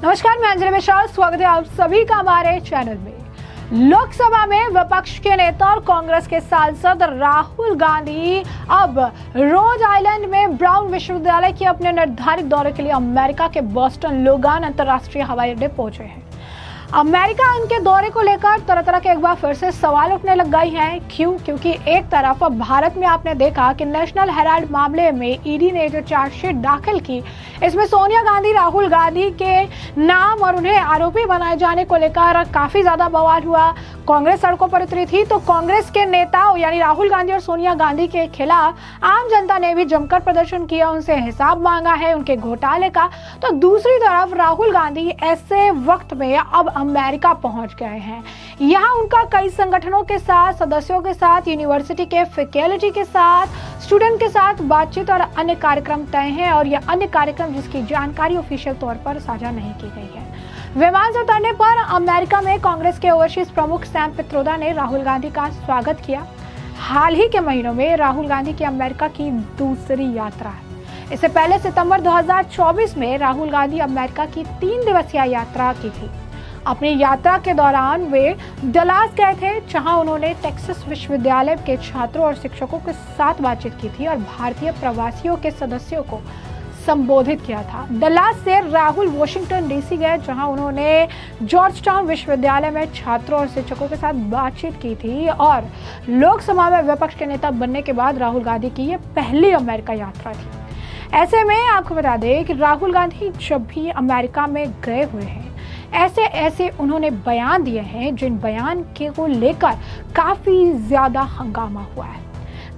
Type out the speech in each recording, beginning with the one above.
नमस्कार, मैं अंजलि मिश्रा। स्वागत है आप सभी का हमारे चैनल में। लोकसभा में विपक्ष के नेता और कांग्रेस के सांसद राहुल गांधी अब रोड आइलैंड में ब्राउन विश्वविद्यालय के अपने निर्धारित दौरे के लिए अमेरिका के बोस्टन लोगान अंतर्राष्ट्रीय हवाई अड्डे पहुंचे हैं। अमेरिका उनके दौरे को लेकर तरह तरह के एक बार फिर से सवाल उठने लग गए हैं। क्योंकि एक तरफ भारत में आपने देखा कि नेशनल हेराल्ड मामले में ईडी ने जो चार्जशीट दाखिल की, इसमें सोनिया गांधी, राहुल गांधी के नाम और उन्हें आरोपी बनाए जाने को लेकर काफी ज्यादा बवाल हुआ। कांग्रेस सड़कों पर उतरी थी, तो कांग्रेस के नेता यानी राहुल गांधी और सोनिया गांधी के खिलाफ आम जनता ने भी जमकर प्रदर्शन किया, उनसे हिसाब मांगा है उनके घोटाले का। तो दूसरी तरफ राहुल गांधी ऐसे वक्त में अब अमेरिका पहुंच गए हैं। यहाँ उनका कई संगठनों के साथ, सदस्यों के साथ, यूनिवर्सिटी के फैकल्टी के साथ, स्टूडेंट के साथ बातचीत और अन्य कार्यक्रम तय हैं, और यह अन्य कार्यक्रम जिसकी जानकारी ऑफिशियल तौर पर साझा नहीं की गई है। विमान से उतरने पर अमेरिका में कांग्रेस के ओवरसीज प्रमुख सैम पित्रोदा ने राहुल गांधी का स्वागत किया। हाल ही के महीनों में राहुल गांधी की अमेरिका की दूसरी यात्रा है। इससे पहले सितंबर 2024 में राहुल गांधी अमेरिका की 3 दिवसीय यात्रा की थी। अपनी यात्रा के दौरान वे डलास गए थे, जहां उन्होंने टेक्सास विश्वविद्यालय के छात्रों और शिक्षकों के साथ बातचीत की थी और भारतीय प्रवासियों के सदस्यों को संबोधित किया था। डलास से राहुल वॉशिंगटन डीसी गए, जहां उन्होंने जॉर्ज टाउन विश्वविद्यालय में छात्रों और शिक्षकों के साथ बातचीत की थी। और लोकसभा में विपक्ष के नेता बनने के बाद राहुल गांधी की ये पहली अमेरिका यात्रा थी। ऐसे में आपको बता दें कि राहुल गांधी जब भी अमेरिका में गए हुए हैं, ऐसे उन्होंने बयान दिए हैं जिन बयान के को लेकर काफी ज्यादा हंगामा हुआ है।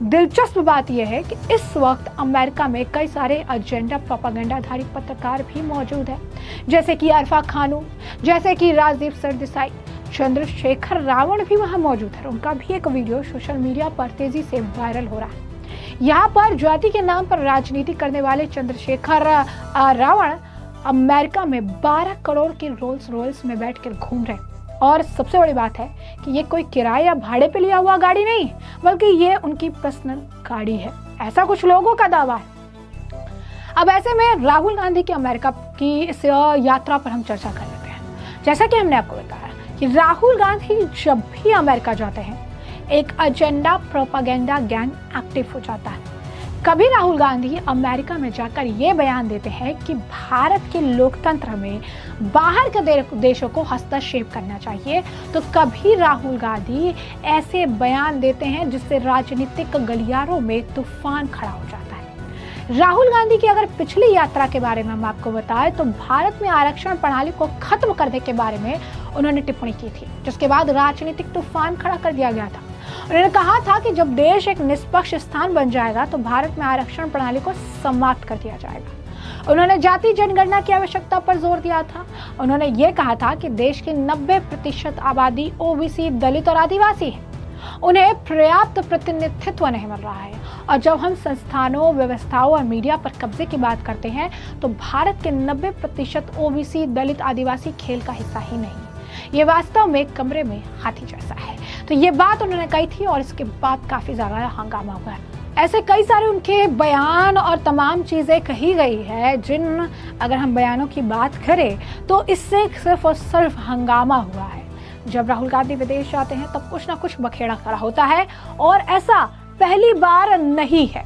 दिलचस्प बात यह है कि इस वक्त अमेरिका में कई सारे एजेंडा प्रोपेगेंडाधारी पत्रकार भी मौजूद हैं, जैसे कि अरफा खानू, जैसे कि राजदीप सरदेसाई, चंद्रशेखर रावण भी वहां मौजूद है। उनका भी एक वीडियो सोशल मीडिया पर तेजी से वायरल हो रहा है। यहाँ पर जाति के नाम पर राजनीति करने वाले चंद्रशेखर रावण अमेरिका में 12 करोड़ के रोल्स रॉयल्स में बैठकर घूम रहे हैं। और सबसे बड़ी बात है कि ये कोई किराए या भाड़े पे लिया हुआ गाड़ी नहीं, बल्कि ये उनकी पर्सनल गाड़ी है, ऐसा कुछ लोगों का दावा है। अब ऐसे में राहुल गांधी की अमेरिका की इस यात्रा पर हम चर्चा कर लेते हैं। जैसा कि हमने आपको बताया कि राहुल गांधी जब भी अमेरिका जाते हैं, एक एजेंडा प्रोपेगेंडा गैंग एक्टिव हो जाता है। कभी राहुल गांधी अमेरिका में जाकर ये बयान देते हैं कि भारत के लोकतंत्र में बाहर के देशों को हस्तक्षेप करना चाहिए, तो कभी राहुल गांधी ऐसे बयान देते हैं जिससे राजनीतिक गलियारों में तूफान खड़ा हो जाता है। राहुल गांधी की अगर पिछली यात्रा के बारे में हम आपको बताएं, तो भारत में आरक्षण प्रणाली को खत्म करने के बारे में उन्होंने टिप्पणी की थी, जिसके बाद राजनीतिक तूफान खड़ा कर दिया गया था। उन्होंने कहा था कि जब देश एक निष्पक्ष स्थान बन जाएगा तो भारत में आरक्षण प्रणाली को समाप्त कर दिया जाएगा। उन्होंने जाति जनगणना की आवश्यकता पर जोर दिया था। उन्होंने ये कहा था कि देश की 90% आबादी ओबीसी, दलित और आदिवासी है, उन्हें पर्याप्त प्रतिनिधित्व नहीं मिल रहा है। और जब हम संस्थानों, व्यवस्थाओं और मीडिया पर कब्जे की बात करते हैं, तो भारत के 90% ओबीसी, दलित, आदिवासी खेल का हिस्सा ही नहीं, ये वास्तव में कमरे में हाथी जैसा है। तो ये बात उन्होंने कही थी और इसके बाद काफी ज्यादा हंगामा हुआ है। ऐसे कई सारे उनके बयान और तमाम चीजें कही गई है, जिन अगर हम बयानों की बात करें तो इससे सिर्फ और सिर्फ हंगामा हुआ है। जब राहुल गांधी विदेश जाते हैं तब कुछ ना कुछ बखेड़ा खड़ा होता है, और ऐसा पहली बार नहीं है।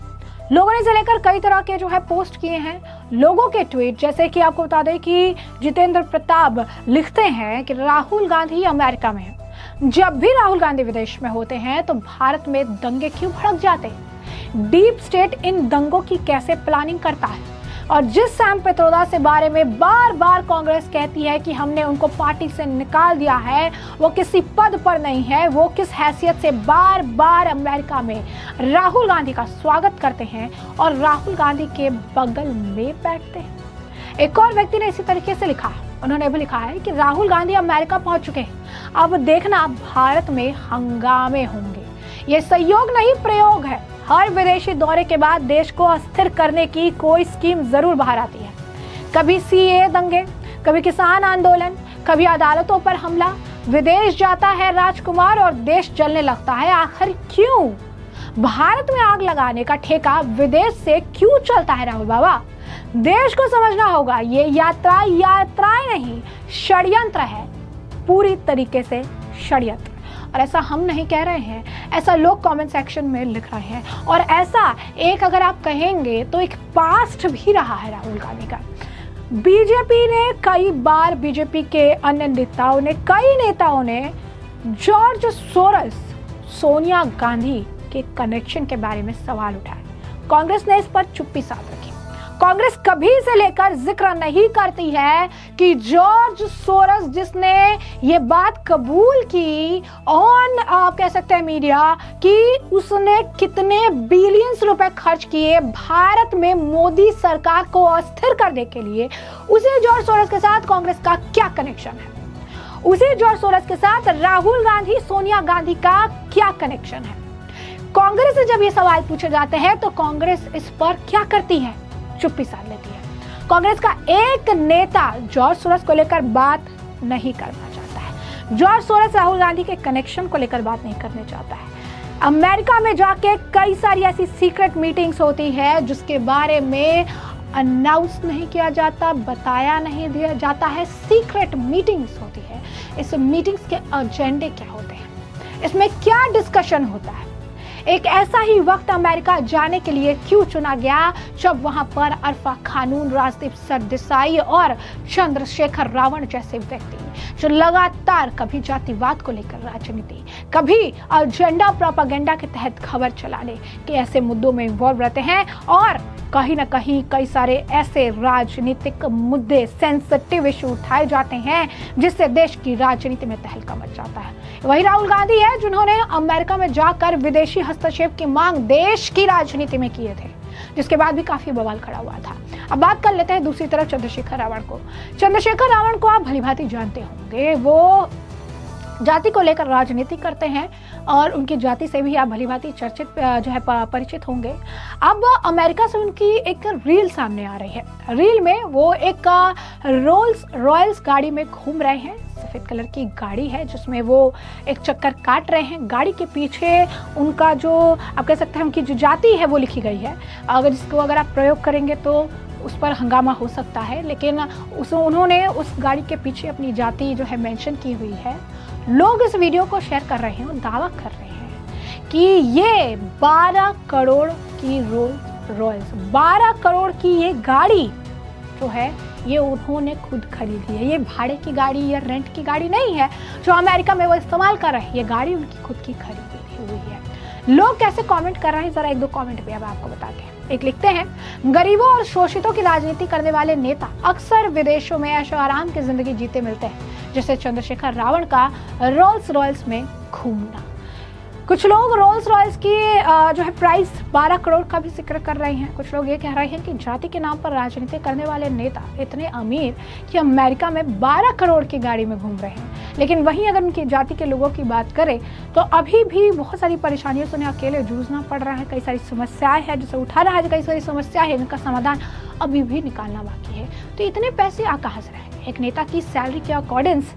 लोगों ने इसे लेकर कई तरह के जो है पोस्ट किए हैं। लोगों के ट्वीट, जैसे कि आपको बता दें कि जितेंद्र प्रताप लिखते हैं कि राहुल गांधी अमेरिका में है। जब भी राहुल गांधी विदेश में होते हैं तो भारत में दंगे क्यों भड़क जाते हैं? डीप स्टेट इन दंगों की कैसे प्लानिंग करता है? और जिस सैम पित्रोदा से बारे में बार बार कांग्रेस कहती है कि हमने उनको पार्टी से निकाल दिया है, वो किसी पद पर नहीं है, वो किस हैसियत से बार बार अमेरिका में राहुल गांधी का स्वागत करते हैं और राहुल गांधी के बगल में बैठते हैं। एक और व्यक्ति ने इसी तरीके से लिखा है। उन्होंने भी लिखा है कि राहुल गांधी अमेरिका पहुंच चुके हैं, अब देखना भारत में हंगामे होंगे। ये सहयोग नहीं, प्रयोग है। हर विदेशी दौरे के बाद देश को अस्थिर करने की कोई स्कीम जरूर बाहर आती है। कभी सीए दंगे, कभी किसान आंदोलन, कभी अदालतों पर हमला। विदेश जाता है राजकुमार और देश जलने लगता है। आखिर क्यों? भारत में आग लगाने का ठेका विदेश से क्यों चलता है राहुल बाबा? देश को समझना होगा ये यात्राएं नहीं, षड्यंत्र है, पूरी तरीके से षड्यंत्र। और ऐसा हम नहीं कह रहे हैं, ऐसा लोग कमेंट सेक्शन में लिख रहे हैं। और ऐसा एक अगर आप कहेंगे तो एक पास्ट भी रहा है राहुल गांधी का। बीजेपी ने कई बार, बीजेपी के अन्य नेताओं ने, कई नेताओं ने जॉर्ज सोरस, सोनिया गांधी के कनेक्शन के बारे में सवाल उठाए। कांग्रेस ने इस पर चुप्पी साध रखी। कांग्रेस कभी से लेकर जिक्र नहीं करती है कि जॉर्ज सोरस, जिसने ये बात कबूल की ऑन, आप कह सकते हैं मीडिया, कि उसने कितने बिलियंस रुपए खर्च किए भारत में मोदी सरकार को अस्थिर करने के लिए, उसी जॉर्ज सोरस के साथ कांग्रेस का क्या कनेक्शन है? उसी जॉर्ज सोरस के साथ राहुल गांधी, सोनिया गांधी का क्या कनेक्शन है? कांग्रेस से जब ये सवाल पूछे जाते हैं तो कांग्रेस इस पर क्या करती है? चुप्पी साध लेती है। कांग्रेस का एक नेता जॉर्ज सोरस को लेकर बात नहीं करना चाहता है। जॉर्ज सोरस राहुल गांधी के कनेक्शन को लेकर बात नहीं करना चाहता है। अमेरिका में जाके कई सारी ऐसी सीक्रेट मीटिंग्स होती है जिसके बारे में अनाउंस नहीं किया जाता, बताया नहीं दिया जाता है। सीक्रेट मीटिंग्स होती है। इस मीटिंग्स के एजेंडे क्या होते हैं, इसमें क्या डिस्कशन होता है? एक ऐसा ही वक्त अमेरिका जाने के लिए क्यों चुना गया जब वहां पर अरफा खानून, राजदीप सरदेसाई और चंद्रशेखर रावण जैसे व्यक्ति जो लगातार कभी जातिवाद को लेकर राजनीति, कभी एजेंडा प्रोपेगेंडा के तहत खबर चलाने के ऐसे मुद्दों में इन्वॉल्व रहते हैं और कहीं ना कहीं कई सारे ऐसे राजनीतिक मुद्दे, सेंसिटिव इशू उठाए जाते हैं जिससे देश की राजनीति में तहलका मच जाता है। वही राहुल गांधी है जिन्होंने अमेरिका में जाकर विदेशी हस्तक्षेप की मांग देश की राजनीति में किए थे, जिसके बाद भी काफी बवाल खड़ा हुआ था। अब बात कर लेते हैं दूसरी तरफ चंद्रशेखर रावण को। चंद्रशेखर रावण को आप भलीभांति जानते होंगे, वो जाति को लेकर राजनीति करते हैं और उनकी जाति से भी आप भलीभांति चर्चित जो है परिचित होंगे। अब अमेरिका से उनकी एक रील सामने आ रही है। रील में वो एक रोल्स रॉयल्स गाड़ी में घूम रहे हैं। सफेद कलर की गाड़ी है जिसमें वो एक चक्कर काट रहे हैं। गाड़ी के पीछे उनका जो, आप कह सकते हैं, उनकी जो जाति है वो लिखी गई है। अगर आप प्रयोग करेंगे तो उस पर हंगामा हो सकता है, लेकिन उन्होंने उस गाड़ी के पीछे अपनी जाति जो है मेंशन की हुई है। लोग इस वीडियो को शेयर कर रहे हैं और दावा कर रहे हैं कि ये 12 करोड़ की रोल्स रॉयल्स, 12 करोड़ की ये गाड़ी जो है ये उन्होंने खुद खरीदी है। ये भाड़े की गाड़ी या रेंट की गाड़ी नहीं है जो अमेरिका में वो इस्तेमाल कर रहे हैं। ये गाड़ी उनकी खुद की खरीदी हुई है। लोग कैसे कमेंट कर रहे हैं, जरा एक दो कमेंट भी अब आपको बताते हैं। एक लिखते हैं, गरीबों और शोषितों की राजनीति करने वाले नेता अक्सर विदेशों में ऐशो आराम की जिंदगी जीते मिलते हैं, जैसे चंद्रशेखर रावण का रोल्स रॉयल्स में घूमना। कुछ लोग रोल्स रॉयल्स की जो है प्राइस 12 करोड़ का भी जिक्र कर रहे हैं। कुछ लोग ये कह रहे हैं कि जाति के नाम पर राजनीति करने वाले नेता इतने अमीर कि अमेरिका में 12 करोड़ की गाड़ी में घूम रहे हैं। लेकिन वहीं अगर उनकी जाति के लोगों की बात करें तो अभी भी बहुत सारी परेशानियों से उन्हें अकेले जूझना पड़ रहा है। कई सारी समस्याएं हैं जिसे उठाना है, कई सारी समस्याएं हैं जिनका समाधान अभी भी निकालना बाकी है। तो इतने पैसे आ कहाँ से रहेंगे? एक नेता की सैलरी के अकॉर्डिंग्स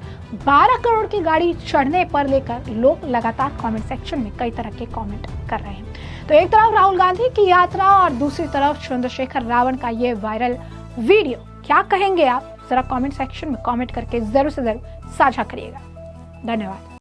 12 करोड़ की गाड़ी चढ़ने पर लेकर लोग लगातार कमेंट सेक्शन में कई तरह के कमेंट कर रहे हैं। तो एक तरफ राहुल गांधी की यात्रा और दूसरी तरफ चंद्रशेखर रावण का ये वायरल वीडियो, क्या कहेंगे आप? जरा कमेंट सेक्शन में कमेंट करके जरूर से जरूर साझा करिएगा। धन्यवाद।